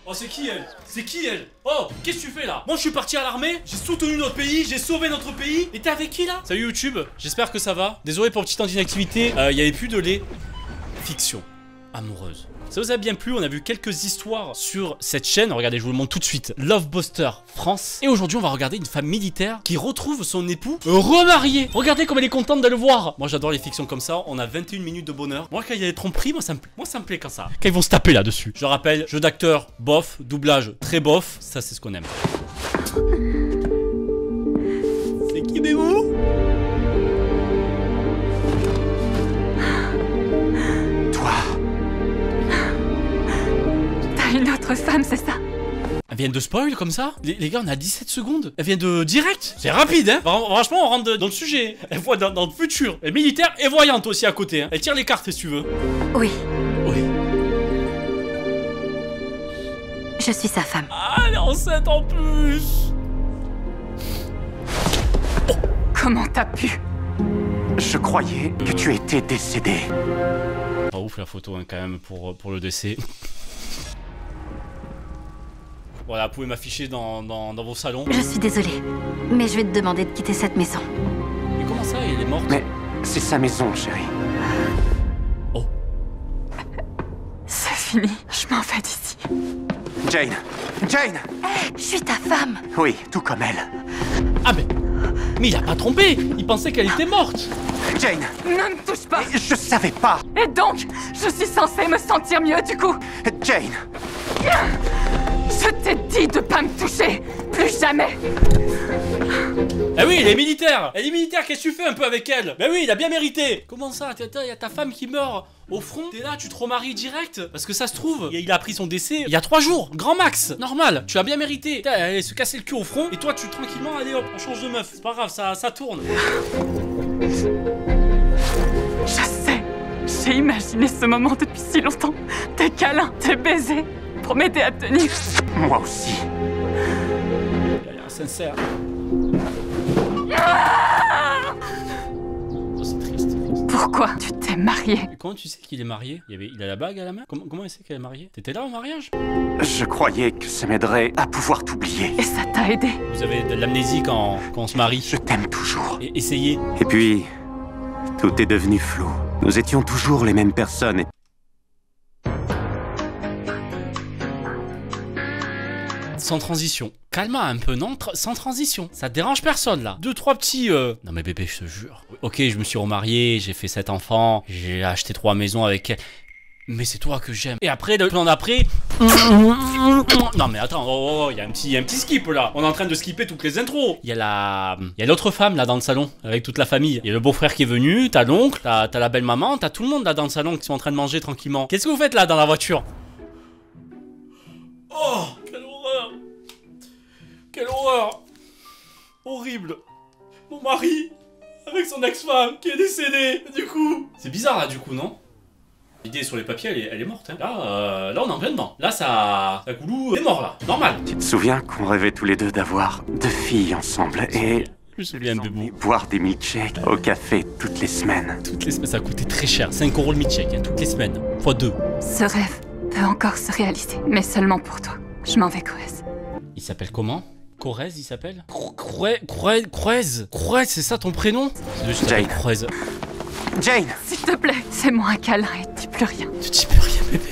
Oh, c'est qui elle? C'est qui elle? Oh, qu'est-ce que tu fais là? Moi je suis parti à l'armée, j'ai soutenu notre pays, j'ai sauvé notre pays. Et t'es avec qui là? Salut YouTube, j'espère que ça va. Désolé pour le petit temps d'inactivité, il y avait plus de lait. Fiction amoureuse. Ça vous a bien plu, on a vu quelques histoires sur cette chaîne. Regardez, je vous le montre tout de suite. Lovebuster France. Et aujourd'hui, on va regarder une femme militaire qui retrouve son époux remarié. Regardez comme elle est contente de le voir. Moi, j'adore les fictions comme ça. On a 21 minutes de bonheur. Moi, quand il y a des tromperies, moi, ça me plaît quand ça. Quand ils vont se taper là-dessus. Je rappelle, jeu d'acteur, bof. Doublage, très bof. Ça, c'est ce qu'on aime. C'est qui, Bémou? Une autre femme, c'est ça? Elle vient de spoil comme ça? Les gars, on a 17 secondes. Elle vient de direct. C'est rapide, hein? Franchement, on rentre dans le sujet. Elle voit dans le futur. Elle est militaire et voyante aussi à côté. Hein. Elle tire les cartes si tu veux. Oui. Oui. Je suis sa femme. Ah, elle est enceinte en plus. Oh. Comment t'as pu? Je croyais que tu étais décédé. Pas ouf la photo, hein, quand même, pour le décès. Voilà, vous pouvez m'afficher dans vos salons. Je suis désolée, mais je vais te demander de quitter cette maison. Mais comment ça, elle est morte? Mais c'est sa maison, chérie. Oh. C'est fini, je m'en vais d'ici. Jane! Jane! Hé, je suis ta femme. Oui, tout comme elle. Ah mais il a pas trompé. Il pensait qu'elle était morte. Jane! Ne me touche pas. Je savais pas. Et donc, je suis censée me sentir mieux du coup. Jane! Je t'ai dit de pas me toucher. Plus jamais. Ah oui, elle est militaire. Elle est militaire, qu'est-ce que tu fais un peu avec elle? Bah oui, il a bien mérité. Comment ça? Il y a ta femme qui meurt au front. T'es là, tu te remaries direct? Parce que ça se trouve, il a appris son décès il y a 3 jours. Grand max. Normal. Tu as bien mérité. Elle se casser le cul au front. Et toi, tu tranquillement, allez hop, on change de meuf. C'est pas grave, ça tourne. Je sais. J'ai imaginé ce moment depuis si longtemps. Tes câlins, tes baisers. Pour m'aider à tenir. Moi aussi. Il a l'air sincère. Oh, c'est triste. Pourquoi tu t'es marié? Et comment tu sais qu'il est marié? Il a la bague à la main? Comment il sait qu'elle est mariée? T'étais là au mariage? Je croyais que ça m'aiderait à pouvoir t'oublier. Et ça t'a aidé? Vous avez de l'amnésie quand on se marie. Je t'aime toujours. Et essayez. Et puis, tout est devenu flou. Nous étions toujours les mêmes personnes. Sans transition. Calme un peu, non? Sans transition. Ça dérange personne, là. 2-3 petits... Non mais bébé, je te jure. Ok, je me suis remarié, j'ai fait 7 enfants, j'ai acheté 3 maisons avec elle. Mais c'est toi que j'aime. Et après, le plan d'après... Non mais attends, il y a un petit skip, là. On est en train de skipper toutes les intros. Il y a l'autre femme, là, dans le salon, avec toute la famille. Il y a le beau-frère qui est venu, t'as l'oncle, t'as la belle-maman, t'as tout le monde, là, dans le salon, qui sont en train de manger tranquillement. Qu'est-ce que vous faites, là, dans la voiture? Oh, quelle horreur! Quelle horreur! Horrible! Mon mari, avec son ex-femme, qui est décédée, du coup! C'est bizarre, là, du coup, non? L'idée sur les papiers, elle est morte, hein. Là, on est en plein dedans. Là, ça Goulou est mort, là. Normal. Tu te souviens qu'on rêvait tous les deux d'avoir 2 filles ensemble et... Je me souviens, bébou. Boire des milkshakes au café toutes les semaines. Toutes les semaines, ça coûtait très cher. 5 € le milkshake, hein, toutes les semaines. X2. Ce rêve peut encore se réaliser, mais seulement pour toi. Je m'en vais, Corrèze. Il s'appelle comment? Corrèze, il s'appelle? Corrèze, c'est ça ton prénom? Jane. Corrèze. Jane! S'il te plaît, fais-moi un câlin et dis plus rien. Ne dis plus rien, bébé.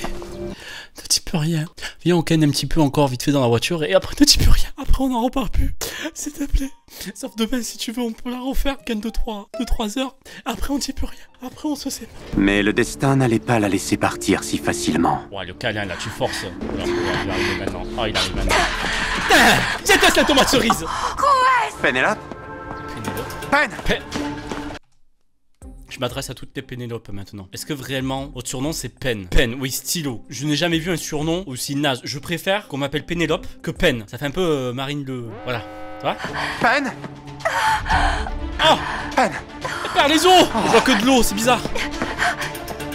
Ne dis plus rien. Viens, on canne un petit peu encore vite fait dans la voiture et après ne dis plus rien. Après on n'en repart plus. S'il te plaît. Sauf demain si tu veux, on peut la refaire. Canne de 3 heures. Après on dit plus rien. Après on se sépare. Mais le destin n'allait pas la laisser partir si facilement. Ouais, le câlin là, tu forces. Il arrive maintenant. Oh, il arrive maintenant. Déteste la tomate cerise. Pénélope? Pénélope. Je m'adresse à toutes les Pénélope maintenant. Est-ce que vraiment votre surnom c'est Pen? Pen, oui, stylo. Je n'ai jamais vu un surnom aussi naze. Je préfère qu'on m'appelle Pénélope que Pen. Ça fait un peu Marine Le... Voilà. Tu vois? Pen? Oh! Pen! Elle perd les os! Je vois que de l'eau, c'est bizarre.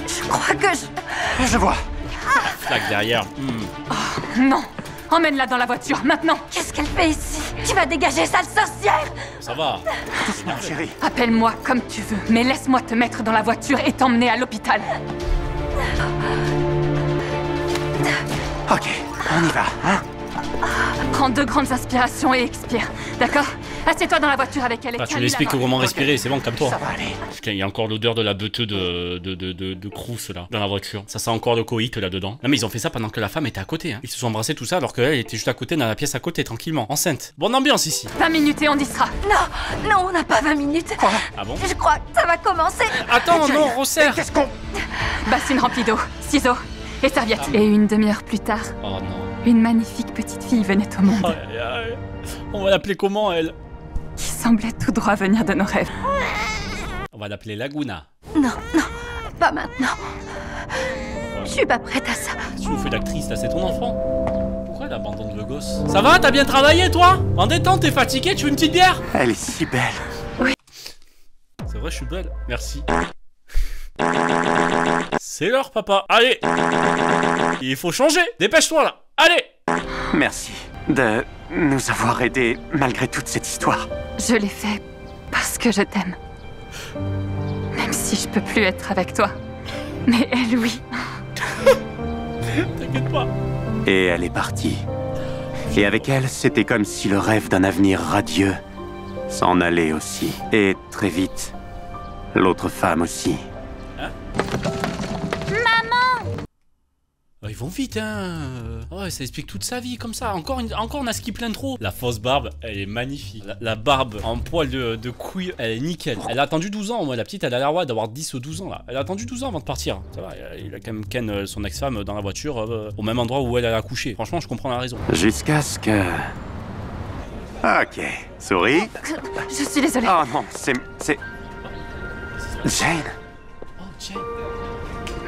Je crois que Je vois. Flaque derrière. Oh, non! Emmène-la dans la voiture, maintenant! Qu'est-ce qu'elle fait ici? Tu vas dégager, sale sorcière! Ça va. Doucement, chérie. Appelle-moi comme tu veux, mais laisse-moi te mettre dans la voiture et t'emmener à l'hôpital. Ok, On y va, hein? Prends 2 grandes inspirations et expire, d'accord? Assieds-toi dans la voiture avec elle et Bah, tu tiens-lui lui expliques la main. comment respirer, c'est bon, calme-toi. Ça va aller. Putain, il y a encore l'odeur de la beuteux de Crous là, dans la voiture. Ça sent encore le coït là-dedans. Non mais ils ont fait ça pendant que la femme était à côté, hein. Ils se sont embrassés tout ça alors qu'elle était juste à côté, dans la pièce à côté, tranquillement, enceinte. Bonne ambiance ici. 20 minutes et on y sera. Non, non, on n'a pas 20 minutes. Ah bon? Je crois que ça va commencer. Attends, non, resserre. Qu'est-ce qu'on... Bassine remplie d'eau, ciseaux et serviettes. Et une demi-heure plus tard, Oh non. une magnifique petite fille venait au monde, Aïe, aïe. On va l'appeler comment elle? qui semblait tout droit venir de nos rêves. On va l'appeler Laguna. Non, non, pas maintenant. Je suis pas prête à ça. Tu nous fais d'actrice là, c'est ton enfant. Pourquoi elle abandonne le gosse? Ça va, t'as bien travaillé toi? En détente, t'es fatigué, tu veux une petite bière? Elle est si belle. C'est vrai, je suis belle. Merci. C'est l'heure, papa. Allez. Il faut changer. Dépêche-toi là. Allez. Merci de nous avoir aidés malgré toute cette histoire. Je l'ai fait parce que je t'aime. Même si je peux plus être avec toi. Mais elle, oui. T'inquiète pas. Et elle est partie. Et avec elle, c'était comme si le rêve d'un avenir radieux s'en allait aussi. Et très vite, l'autre femme aussi. Ils vont vite, hein. Ouais, ça explique toute sa vie comme ça. Encore on a ski plein trop. La fausse barbe, elle est magnifique. La barbe en poil de couille, elle est nickel. Elle a attendu 12 ans. Moi, la petite, elle a l'air d'avoir 10 ou 12 ans là. Elle a attendu 12 ans avant de partir. Ça va, il a quand même ken son ex-femme dans la voiture au même endroit où elle a accouché. Franchement, je comprends la raison. Jusqu'à ce que... Ok. Souris. Je suis désolée. Oh non, c'est... Jane. Oh, Jane.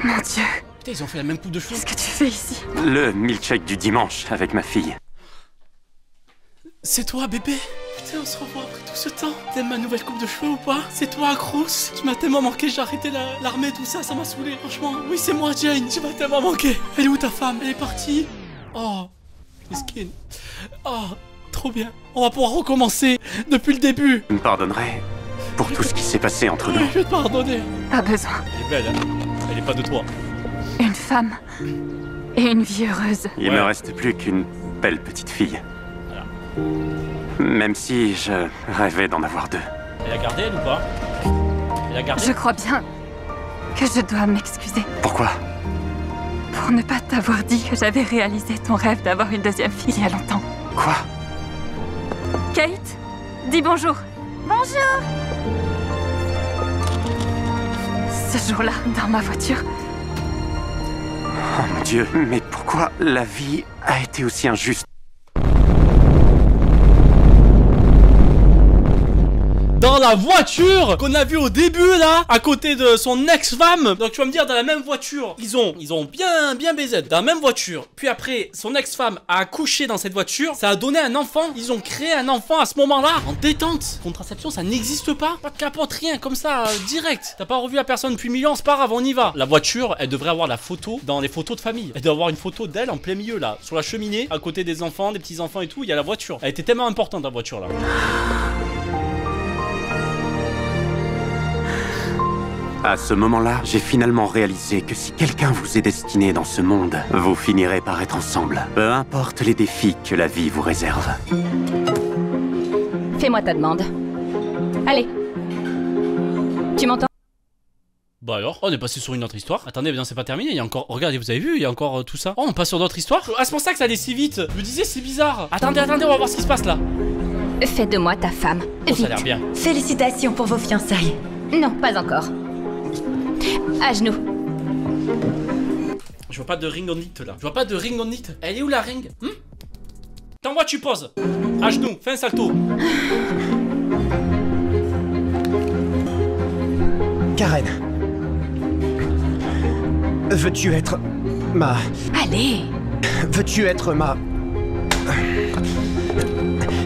Mon Dieu, Putain, ils ont fait la même coupe de cheveux. qu'est-ce que tu fais ici? Le milkshake du dimanche avec ma fille. C'est toi, bébé. Putain, on se revoit après tout ce temps. T'aimes ma nouvelle coupe de cheveux ou pas? C'est toi, Crous. Tu m'as tellement manqué, j'ai arrêté l'armée, tout ça, ça m'a saoulé. Franchement, oui, c'est moi, Jane. Tu m'as tellement manqué. Elle est où ta femme? Elle est partie. Oh, mesquine. Oh, trop bien. On va pouvoir recommencer depuis le début. Vous me pardonnerez pour tout ce qui s'est passé entre Oui, nous. je vais te pardonner. Pas besoin. Elle est belle, hein. Elle est pas de toi. Une femme et une vie heureuse. Il Ouais. me reste plus qu'une belle petite fille. Voilà. Même si je rêvais d'en avoir 2. Elle a gardé, elle ou pas? Elle a gardé. Je crois bien que je dois m'excuser Pourquoi? pour ne pas t'avoir dit que j'avais réalisé ton rêve d'avoir une deuxième fille il y a longtemps. Quoi? Kate, dis bonjour. Bonjour. Ce jour-là, dans ma voiture, Oh mon Dieu, mais pourquoi la vie a été aussi injuste? Dans la voiture qu'on a vue au début là, à côté de son ex-femme. Donc tu vas me dire, dans la même voiture, ils ont bien baisé dans la même voiture. Puis après, son ex-femme a accouché dans cette voiture. Ça a donné un enfant. Ils ont créé un enfant à ce moment-là, en détente. Contraception, ça n'existe pas. Pas de capote, rien, comme ça, direct. T'as pas revu la personne depuis 1000 ans, c'est pas grave, on y va. La voiture, elle devrait avoir la photo dans les photos de famille. Elle doit avoir une photo d'elle en plein milieu là, sur la cheminée, à côté des enfants, des petits-enfants et tout. Il y a la voiture. Elle était tellement importante, la voiture là. À ce moment-là, j'ai finalement réalisé que si quelqu'un vous est destiné dans ce monde, vous finirez par être ensemble. Peu importe les défis que la vie vous réserve. Fais-moi ta demande. Allez. Tu m'entends? Bah alors, on est passé sur une autre histoire. Attendez, non, c'est pas terminé. Il y a encore. Regardez, vous avez vu, il y a encore tout ça. Oh, on passe sur d'autres histoires. Ah, c'est pour ça que ça allait si vite. Je me disais, c'est bizarre. Attendez, on va voir ce qui se passe là. Fais de moi ta femme. Oh, ça a Vite. l'air bien. Félicitations pour vos fiançailles. Non, pas encore. À genoux. Je vois pas de ring on it là. Je vois pas de ring on it. Elle est où la ring? T'envoies, tu poses. À genoux, fais un salto. Karen. Veux-tu être ma... Allez. Veux-tu être ma...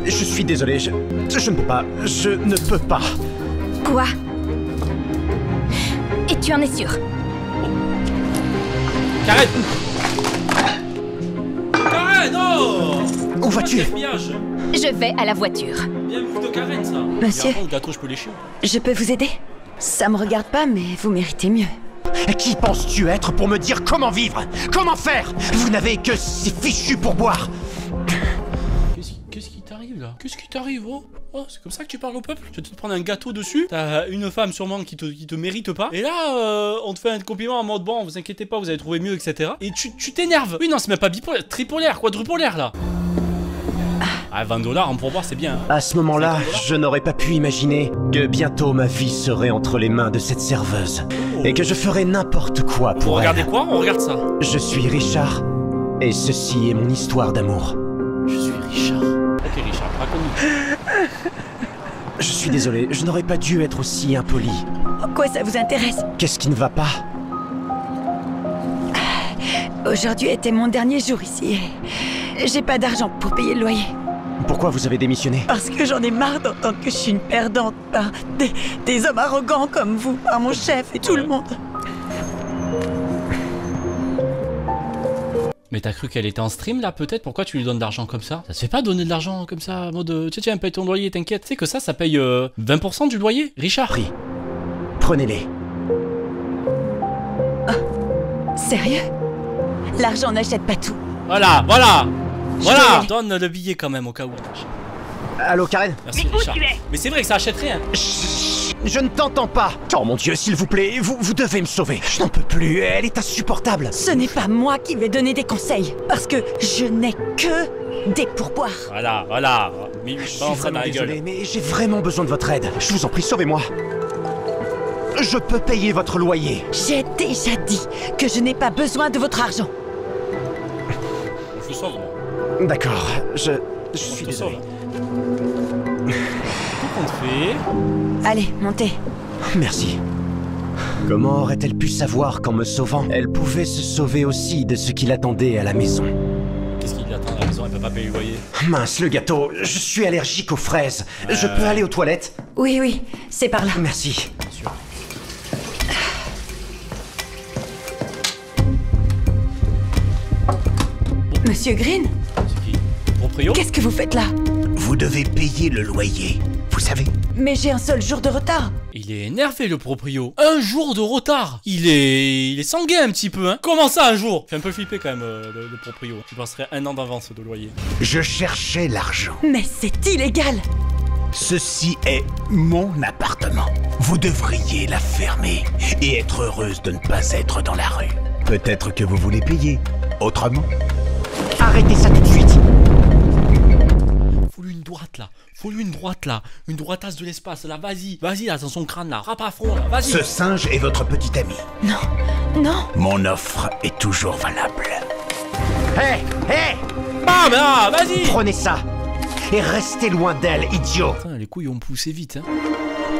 Je suis désolé, je ne peux pas. Je ne peux pas. Quoi? Et tu en es sûr? Karen. Karen, oh. Où vas-tu? Gaspillage. Je vais à la voiture. Bien move de Karen ça. Monsieur. Le gâteau, je peux lécher. Je peux vous aider? Ça me regarde pas, mais vous méritez mieux. Qui penses-tu être pour me dire comment vivre? Comment faire? Vous n'avez que ces fichus pourboires. Qu'est-ce qui t'arrive là? Qu'est-ce qui t'arrive, oh? Oh, c'est comme ça que tu parles au peuple? Tu vas te prendre un gâteau dessus? T'as une femme sûrement qui te mérite pas. Et là, on te fait un compliment en mode bon, vous inquiétez pas, vous allez trouver mieux, etc. Et tu t'énerves. Oui, non, c'est même pas bipolaire, tripolaire, quadrupolaire là. Ah, 20 $ en pourboire, c'est bien. Hein. À ce moment-là, je n'aurais pas pu imaginer que bientôt ma vie serait entre les mains de cette serveuse. Et que je ferais n'importe quoi pour elle. Regardez quoi? On regarde ça. Je suis Richard, et ceci est mon histoire d'amour. Je suis Richard. Ok, Richard, raconte-nous. Je suis désolé, je n'aurais pas dû être aussi impoli. En quoi ça vous intéresse? Qu'est-ce qui ne va pas? Aujourd'hui était mon dernier jour ici. J'ai pas d'argent pour payer le loyer. Pourquoi vous avez démissionné? Parce que j'en ai marre d'entendre que je suis une perdante par des hommes arrogants comme vous, par mon chef et tout le monde. Mais t'as cru qu'elle était en stream là peut-être? Pourquoi tu lui donnes de l'argent comme ça? Ça se fait pas donner de l'argent comme ça en mode tiens paye ton loyer, t'inquiète. Tu sais que ça paye 20% du loyer, Richard. Pris. Prenez-les. Oh, sérieux? L'argent n'achète pas tout. Voilà. Voilà. Donne le billet quand même au cas où. Allô Karen? Merci Richard. Mais c'est vrai que ça achète rien. Je ne t'entends pas. Oh mon Dieu, s'il vous plaît, vous devez me sauver. Je n'en peux plus, elle est insupportable. Ce n'est pas moi qui vais donner des conseils, parce que je n'ai que des pourboires. Voilà. Mais je suis vraiment désolé, mais j'ai vraiment besoin de votre aide. Je vous en prie, sauvez-moi. Je peux payer votre loyer. J'ai déjà dit que je n'ai pas besoin de votre argent. Je sauve moi. D'accord, je suis désolé. Tout compte fait. Allez, montez. Merci. Comment aurait-elle pu savoir qu'en me sauvant, elle pouvait se sauver aussi de ce qui l'attendait à la maison? Qu'est-ce qu'il attend à la maison? Elle peut pas payer le loyer. Mince, le gâteau, je suis allergique aux fraises. Je peux aller aux toilettes? Oui, c'est par là. Merci. Bien sûr. Monsieur Green? C'est qui? Proprio? Qu'est-ce que vous faites là? Vous devez payer le loyer, vous savez. Mais j'ai un seul jour de retard. Il est énervé le proprio. Un jour de retard. Il est sanguin un petit peu, hein. Comment ça un jour? Fait un peu flipper quand même le proprio. Tu passerais 1 an d'avance de loyer. Je cherchais l'argent. Mais c'est illégal. Ceci est mon appartement. Vous devriez la fermer et être heureuse de ne pas être dans la rue. Peut-être que vous voulez payer autrement. Arrêtez ça tout de suite. Faut-lui une droite là. Faut-lui une droite là. Une droitasse de l'espace là. Vas-y là, dans son crâne là. Frappe à fond là. Vas-y. Ce singe est votre petit ami. Non. Mon offre est toujours valable. Hé Bam là, vas-y. Prenez ça et restez loin d'elle, idiot. Putain, les couilles ont poussé vite, hein.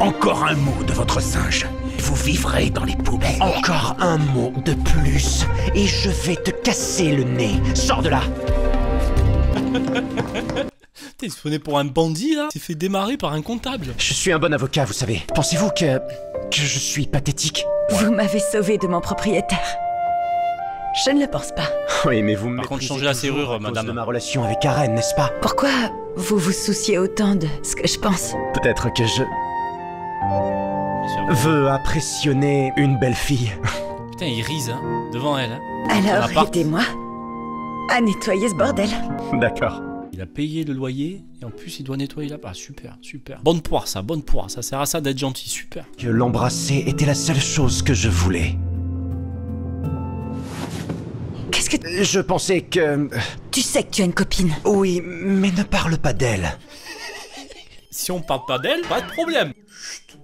Encore un mot de votre singe. Vous vivrez dans les poubelles. Encore un mot de plus et je vais te casser le nez. Sors de là. Il se prenait pour un bandit là. Il s'est fait démarrer par un comptable. Je suis un bon avocat, vous savez. Pensez-vous que je suis pathétique? Vous m'avez sauvé de mon propriétaire. Je ne le pense pas. Oui, mais vous me Par contre, méprisez changez la toujours serrure, à cause madame. de ma relation avec Karen, n'est-ce pas? Pourquoi vous vous souciez autant de ce que je pense? Peut-être que je veux impressionner une belle fille. Putain, il rise, hein. Devant elle, hein. Alors, appart. aidez-moi à nettoyer ce bordel. D'accord. Il a payé le loyer et en plus il doit nettoyer là-bas. Ah, super. Bonne poire. Ça sert à ça d'être gentil, super. Que l'embrasser était la seule chose que je voulais. Qu'est-ce que... Je pensais que... Tu sais que tu as une copine. Oui, mais ne parle pas d'elle. Si on parle pas d'elle, pas de problème. Chut.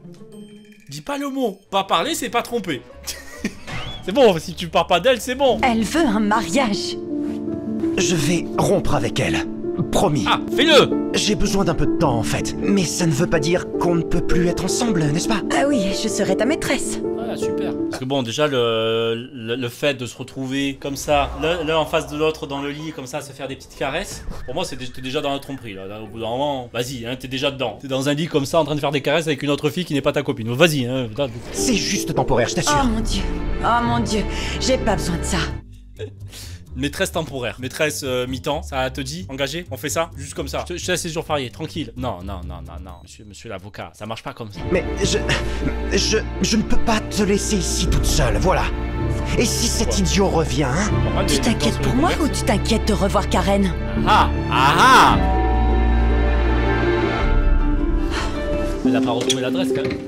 Dis pas le mot. Pas parler, c'est pas tromper. C'est bon, si tu parles pas d'elle, c'est bon. Elle veut un mariage. Je vais rompre avec elle. Promis. Ah, fais-le. J'ai besoin d'un peu de temps en fait. Mais ça ne veut pas dire qu'on ne peut plus être ensemble, n'est-ce pas? Ah oui, je serai ta maîtresse. Ah, super. Parce que bon, déjà, le fait de se retrouver comme ça, l'un en face de l'autre dans le lit, comme ça, à se faire des petites caresses, pour moi, t'es déjà dans la tromperie, là. Au bout d'un moment, vas-y, hein, t'es déjà dedans. T'es dans un lit comme ça, en train de faire des caresses avec une autre fille qui n'est pas ta copine. Vas-y, hein. C'est juste temporaire, je t'assure. Oh mon Dieu, j'ai pas besoin de ça. Maîtresse temporaire. Maîtresse mi-temps. Ça te dit? Engagé? On fait ça? Juste comme ça. Je te laisse les jours fériés. Tranquille. Non. Monsieur l'avocat. Ça marche pas comme ça. Mais je ne peux pas te laisser ici toute seule, voilà. Et si cet idiot revient, hein? Tu t'inquiètes pour moi ou tu t'inquiètes de revoir Karen? Elle a pas retrouvé l'adresse quand même.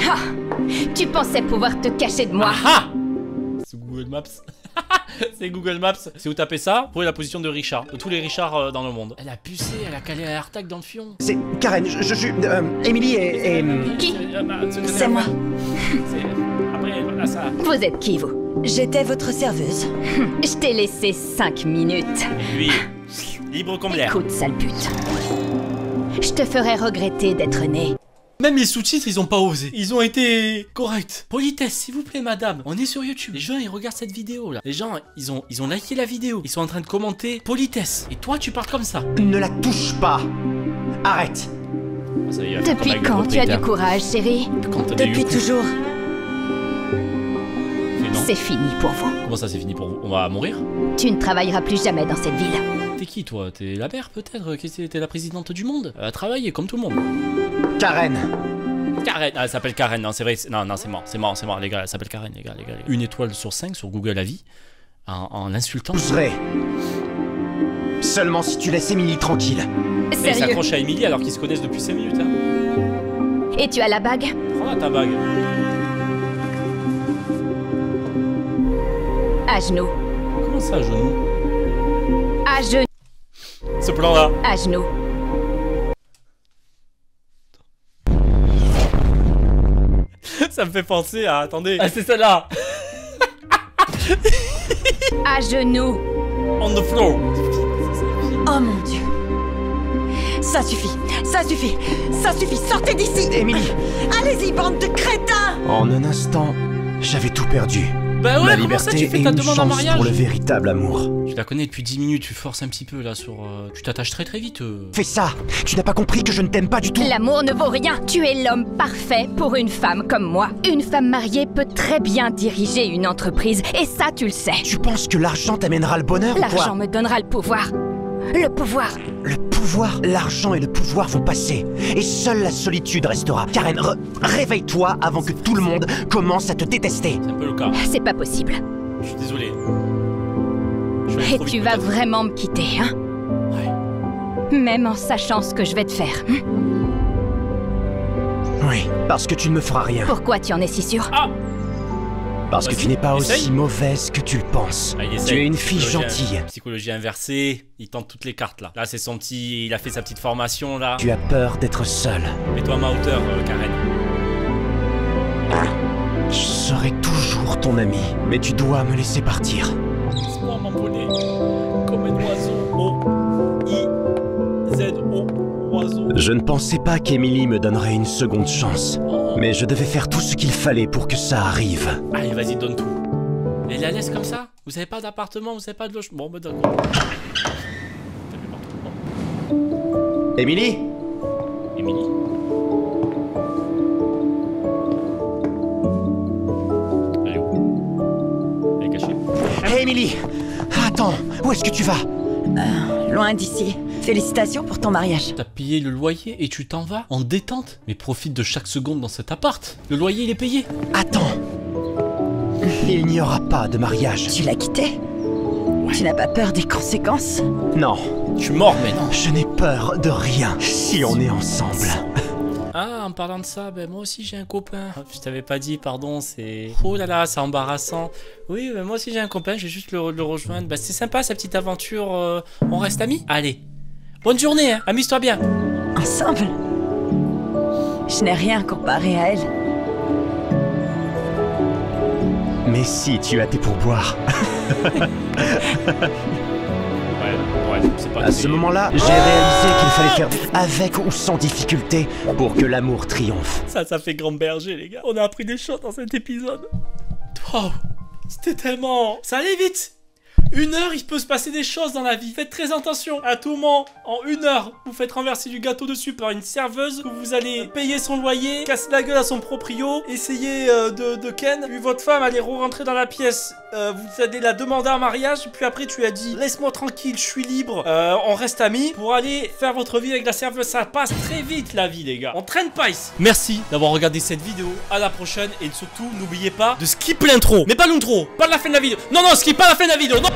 Ah, tu pensais pouvoir te cacher de moi. C'est Google Maps. C'est Google Maps. C'est où taper ça? Pour la position de Richard. De tous les Richards dans le monde. Elle a pucé, elle a calé la AirTag dans le fion. C'est Karen, je suis... Emily et... Qui? C'est moi. Après, voilà ça. Vous êtes qui, vous? J'étais votre serveuse. Je t'ai laissé 5 minutes. Et lui, libre comme l'air. Écoute, sale pute. Je te ferais regretter d'être né. Même les sous-titres, ils ont pas osé. Ils ont été corrects. Politesse, s'il vous plaît, madame. On est sur YouTube. Les gens, ils regardent cette vidéo là. Les gens, ils ont liké la vidéo. Ils sont en train de commenter politesse. Et toi, tu parles comme ça. Ne la touche pas. Arrête. Ça y est, Depuis quand tu as du courage, chérie? Depuis toujours. C'est fini pour vous. Comment ça, c'est fini pour vous? On va mourir? Tu ne travailleras plus jamais dans cette ville. T'es qui, toi? T'es la mère, peut-être? T'es la présidente du monde? Elle a travaillé comme tout le monde. Karen. Karen, elle s'appelle Karen, non, c'est vrai. Non, c'est mort, les gars, elle s'appelle Karen, les gars. 1 étoile sur 5 sur Google Avis en l'insultant. Je serai. Seulement si tu laisses Emily tranquille. Il Sérieux? s'accroche à Emily alors qu'ils se connaissent depuis 5 minutes. Hein. Et tu as la bague? Prends-la ta bague. À genoux. Comment ça, à genoux? À genoux. Ce plan-là. À genoux. Ça me fait penser à... Attendez. Ah, c'est celle-là. À genoux. On the floor. Oh mon Dieu. Ça suffit. Sortez d'ici. Emily. Allez-y, bande de crétins. En un instant, j'avais tout perdu. Bah ouais, Ma comment ça, tu liberté fais et ta une demande en chance mariage? pour le véritable amour. Tu la connais depuis 10 minutes, tu forces un petit peu là sur... Tu t'attaches très vite. Fais ça. Tu n'as pas compris que je ne t'aime pas du tout. L'amour ne vaut rien. Tu es l'homme parfait pour une femme comme moi. Une femme mariée peut très bien diriger une entreprise. Et ça, tu le sais. Tu penses que l'argent t'amènera le bonheur ou quoi? L'argent me donnera le pouvoir. Le pouvoir. Le pouvoir, l'argent et le pouvoir vont passer. Et seule la solitude restera. Karen, réveille-toi avant que tout le monde commence à te détester. C'est un peu le cas. C'est pas possible. Je suis désolé. Et tu vas vraiment me quitter, hein? Ouais. Même en sachant ce que je vais te faire. Hein? Oui, parce que tu ne me feras rien. Pourquoi tu en es si sûr? Ah! Parce que tu n'es pas Essaye. aussi mauvaise que tu le penses. Ah, Tu es une fille gentille. Psychologie inversée, il tente toutes les cartes là. Là c'est son petit... Il a fait sa petite formation là. Tu as peur d'être seule. Mets-toi à ma hauteur, Karen. Je serai toujours ton ami, mais tu dois me laisser partir. Laisse-moi m'envoler comme un oiseau. O-I-Z-O. Oiseau. Je ne pensais pas qu'Emily me donnerait une seconde chance. Mais je devais faire tout ce qu'il fallait pour que ça arrive. Allez, vas-y, donne tout. Et la laisse comme ça? Vous avez pas d'appartement, vous avez pas de logement? Bon, bah d'accord. Emily? Emily. Elle est où? Elle est cachée. Hé Emily! Attends, où est-ce que tu vas? Loin d'ici. Félicitations pour ton mariage. T'as payé le loyer et tu t'en vas en détente? Mais profite de chaque seconde dans cet appart. Le loyer, il est payé. Attends! Il n'y aura pas de mariage. Tu l'as quitté? Tu n'as pas peur des conséquences? Non, Je suis mort, mais non. je n'ai peur de rien si on est ensemble. Ah, en parlant de ça, ben moi aussi j'ai un copain. Je t'avais pas dit, pardon, c'est... Oh là là, c'est embarrassant. Oui, ben moi aussi j'ai un copain, je vais juste le rejoindre. Bah c'est sympa cette petite aventure, on reste amis? Allez, bonne journée, hein, amuse-toi bien. Ensemble? Je n'ai rien comparé à elle. Mais si tu as tes pourboires. Ouais, c'est pas À ce moment-là, j'ai réalisé qu'il fallait faire avec ou sans difficulté pour que l'amour triomphe. Ça fait grand berger, les gars. On a appris des choses dans cet épisode. Wow, c'était tellement... Ça allait vite. 1 heure, il peut se passer des choses dans la vie. Faites très attention. À tout moment, en 1 heure, vous faites renverser du gâteau dessus par une serveuse. Vous allez payer son loyer, casser la gueule à son proprio, essayer de ken. Puis votre femme allait re-rentrer dans la pièce. Vous allez la demander en mariage. Puis après, tu as dit, laisse-moi tranquille, je suis libre. On reste amis pour aller faire votre vie avec la serveuse. Ça passe très vite la vie, les gars. On traîne pas ici. Merci d'avoir regardé cette vidéo. À la prochaine. Et surtout, n'oubliez pas de skipper l'intro. Mais pas l'intro. Pas la fin de la vidéo. Non, non, skip pas la fin de la vidéo. Non.